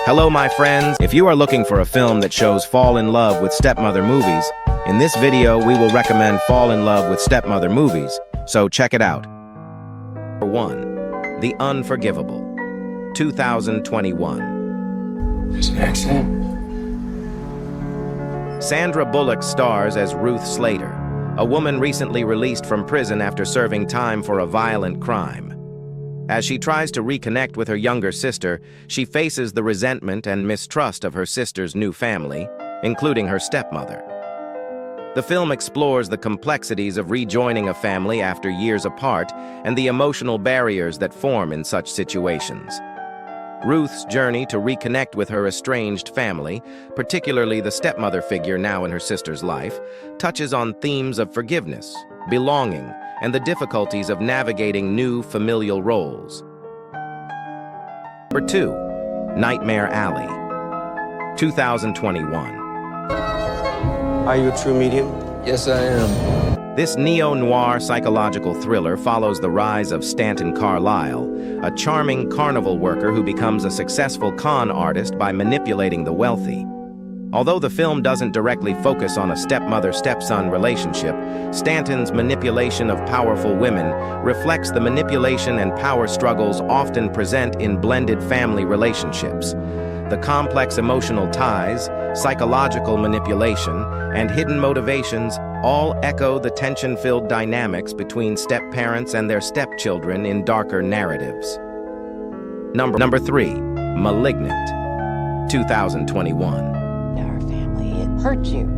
Hello, my friends. If you are looking for a film that shows Fall in Love with Stepmother Movies, in this video we will recommend Fall in Love with Stepmother Movies, so check it out. Number 1. The Unforgivable, 2021. There's an accident. Sandra Bullock stars as Ruth Slater, a woman recently released from prison after serving time for a violent crime. As she tries to reconnect with her younger sister, she faces the resentment and mistrust of her sister's new family, including her stepmother. The film explores the complexities of rejoining a family after years apart and the emotional barriers that form in such situations. Ruth's journey to reconnect with her estranged family, particularly the stepmother figure now in her sister's life, touches on themes of forgiveness, belonging, and the difficulties of navigating new familial roles. Number 2. Nightmare Alley, 2021. Are you a true medium? Yes, I am. This neo-noir psychological thriller follows the rise of Stanton Carlyle, a charming carnival worker who becomes a successful con artist by manipulating the wealthy. Although the film doesn't directly focus on a stepmother-stepson relationship, Stanton's manipulation of powerful women reflects the manipulation and power struggles often present in blended family relationships. The complex emotional ties, psychological manipulation, and hidden motivations all echo the tension-filled dynamics between step-parents and their stepchildren in darker narratives. Number 3. Malignant, 2021. Our family, it hurt you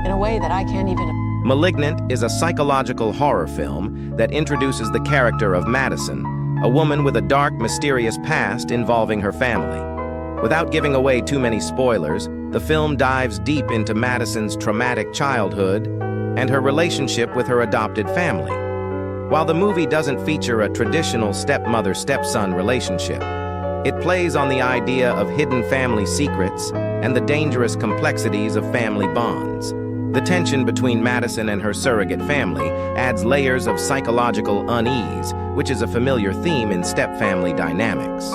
in a way that I can't even. Malignant is a psychological horror film that introduces the character of Madison, a woman with a dark, mysterious past involving her family. Without giving away too many spoilers, the film dives deep into Madison's traumatic childhood and her relationship with her adopted family. While the movie doesn't feature a traditional stepmother-stepson relationship, it plays on the idea of hidden family secrets and the dangerous complexities of family bonds. The tension between Madison and her surrogate family adds layers of psychological unease, which is a familiar theme in step-family dynamics.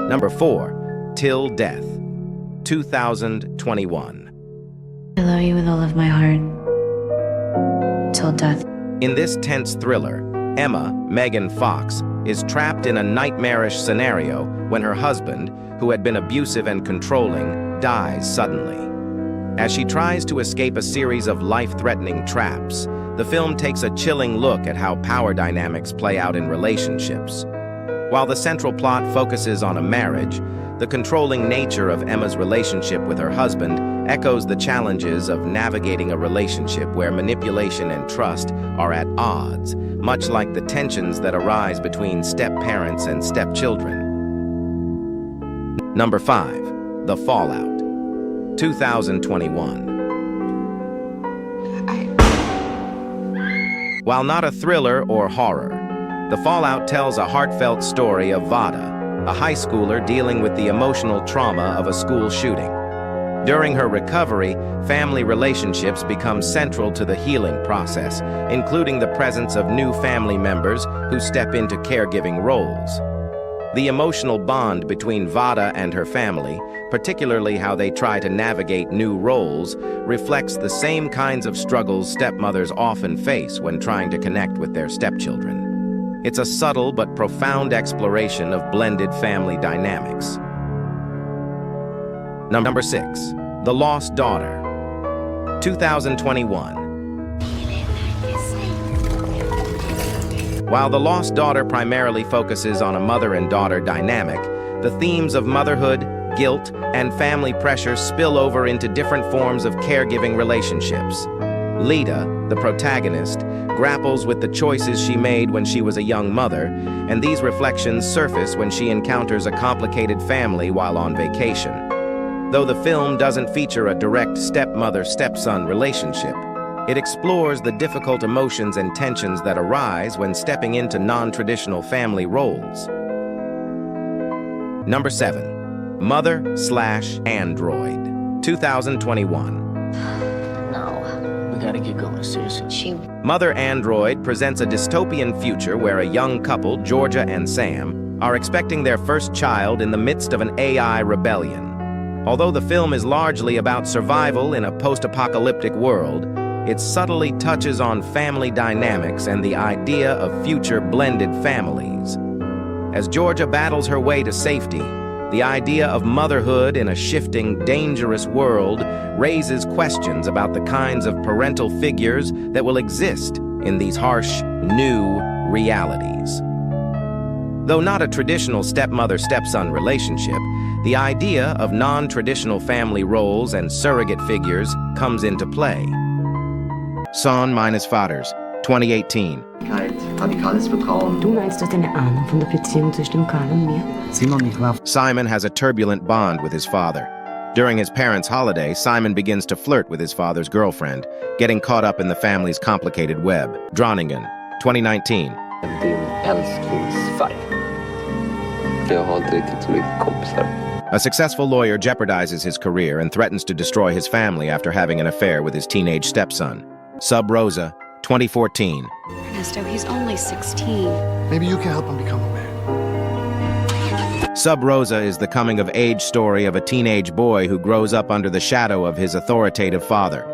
Number 4. Till Death, 2021. I love you with all of my heart. Till death. In this tense thriller, Emma, Megan Fox, is trapped in a nightmarish scenario when her husband, who had been abusive and controlling, dies suddenly. As she tries to escape a series of life-threatening traps, the film takes a chilling look at how power dynamics play out in relationships. While the central plot focuses on a marriage, the controlling nature of Emma's relationship with her husband echoes the challenges of navigating a relationship where manipulation and trust are at odds, much like the tensions that arise between step-parents and step-children. Number 5. The Fallout, 2021. While not a thriller or horror, The Fallout tells a heartfelt story of Vada, a high schooler dealing with the emotional trauma of a school shooting. During her recovery, family relationships become central to the healing process, including the presence of new family members who step into caregiving roles. The emotional bond between Vada and her family, particularly how they try to navigate new roles, reflects the same kinds of struggles stepmothers often face when trying to connect with their stepchildren. It's a subtle but profound exploration of blended family dynamics. Number 6. The Lost Daughter, 2021. While The Lost Daughter primarily focuses on a mother and daughter dynamic, the themes of motherhood, guilt, and family pressure spill over into different forms of caregiving relationships. Lita, the protagonist, grapples with the choices she made when she was a young mother, and these reflections surface when she encounters a complicated family while on vacation. Though the film doesn't feature a direct stepmother-stepson relationship, it explores the difficult emotions and tensions that arise when stepping into non-traditional family roles. Number 7. Mother/Android, 2021. We gotta get going, seriously. Mother Android presents a dystopian future where a young couple, Georgia and Sam, are expecting their first child in the midst of an AI rebellion. Although the film is largely about survival in a post-apocalyptic world, it subtly touches on family dynamics and the idea of future blended families. As Georgia battles her way to safety, the idea of motherhood in a shifting, dangerous world raises questions about the kinds of parental figures that will exist in these harsh, new realities. Though not a traditional stepmother-stepson relationship, the idea of non-traditional family roles and surrogate figures comes into play. Son meines Vaters, 2018. Du meinst, du hast eine Ahnung von der Beziehung zwischen dem Karl und mir? Simon has a turbulent bond with his father. During his parents' holiday, Simon begins to flirt with his father's girlfriend, getting caught up in the family's complicated web. Groningen, 2019. Din älsklingsfärg. Jag har inte riktigt så mycket kompisar. A successful lawyer jeopardizes his career and threatens to destroy his family after having an affair with his teenage stepson. Sub Rosa, 2014. Ernesto, he's only 16. Maybe you can help him become a man. Sub Rosa is the coming-of-age story of a teenage boy who grows up under the shadow of his authoritative father.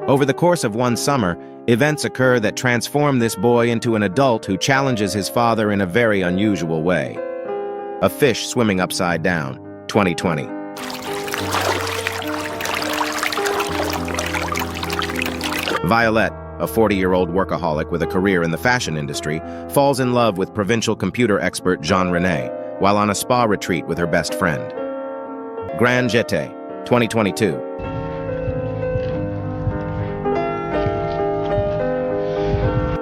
Over the course of one summer, events occur that transform this boy into an adult who challenges his father in a very unusual way. A Fish Swimming Upside Down, 2020. Violet, a 40-year-old workaholic with a career in the fashion industry, falls in love with provincial computer expert Jean René while on a spa retreat with her best friend. Grand Jeté, 2022.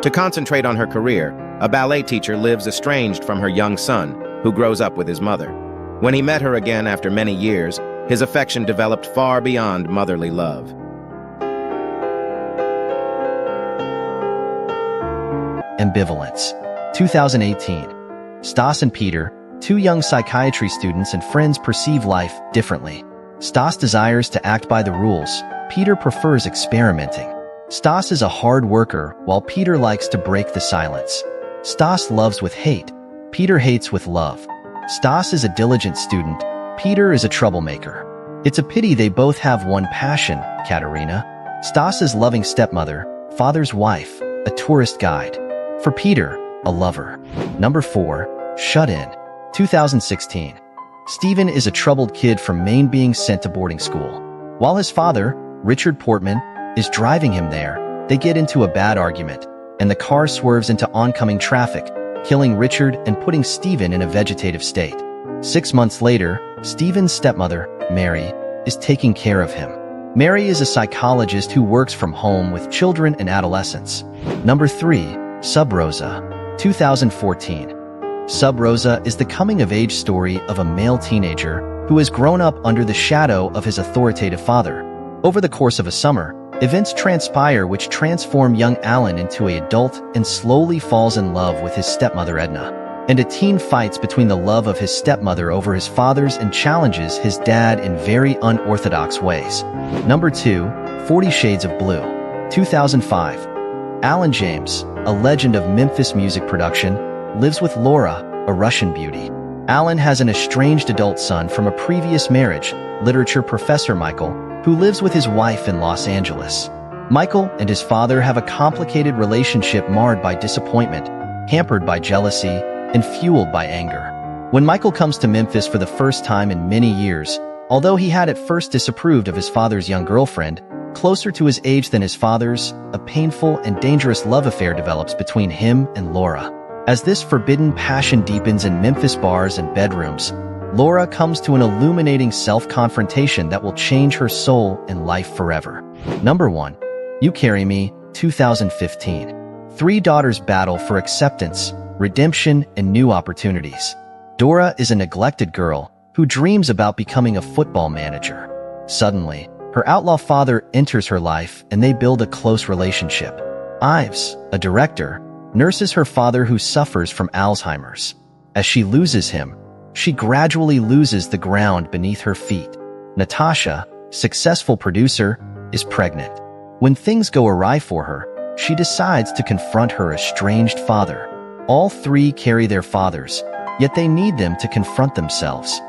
To concentrate on her career, a ballet teacher lives estranged from her young son, who grows up with his mother. When he met her again after many years, his affection developed far beyond motherly love. Ambivalence. 2018. Stas and Peter, two young psychiatry students and friends, perceive life differently. Stas desires to act by the rules. Peter prefers experimenting. Stas is a hard worker, while Peter likes to break the silence. Stas loves with hate. Peter hates with love. Stas is a diligent student. Peter is a troublemaker. It's a pity they both have one passion, Katerina. Stas is loving stepmother, father's wife, a tourist guide. For Peter, a lover. Number 4. Shut In. 2016. Stephen is a troubled kid from Maine being sent to boarding school. While his father, Richard Portman, is driving him there, they get into a bad argument, and the car swerves into oncoming traffic, killing Richard and putting Stephen in a vegetative state. 6 months later, Stephen's stepmother, Mary, is taking care of him. Mary is a psychologist who works from home with children and adolescents. Number 3. Sub Rosa. 2014. Sub Rosa is the coming-of-age story of a male teenager who has grown up under the shadow of his authoritative father. Over the course of a summer, events transpire which transform young Alan into an adult and slowly falls in love with his stepmother Edna. And a teen fights between the love of his stepmother over his father's and challenges his dad in very unorthodox ways. Number 2. 40 Shades of Blue. 2005. Alan James, a legend of Memphis music production, lives with Laura, a Russian beauty. Alan has an estranged adult son from a previous marriage, literature professor Michael, who lives with his wife in Los Angeles. Michael and his father have a complicated relationship marred by disappointment, hampered by jealousy, and fueled by anger. When Michael comes to Memphis for the first time in many years, although he had at first disapproved of his father's young girlfriend, closer to his age than his father's, a painful and dangerous love affair develops between him and Laura. As this forbidden passion deepens in Memphis bars and bedrooms, Laura comes to an illuminating self-confrontation that will change her soul and life forever. Number 1. You Carry Me, 2015. Three daughters battle for acceptance, redemption, and new opportunities. Dora is a neglected girl who dreams about becoming a football manager. Suddenly, her outlaw father enters her life and they build a close relationship. Ives, a director, nurses her father who suffers from Alzheimer's. As she loses him, she gradually loses the ground beneath her feet. Natasha, successful producer, is pregnant. When things go awry for her, she decides to confront her estranged father. All three carry their fathers, yet they need them to confront themselves.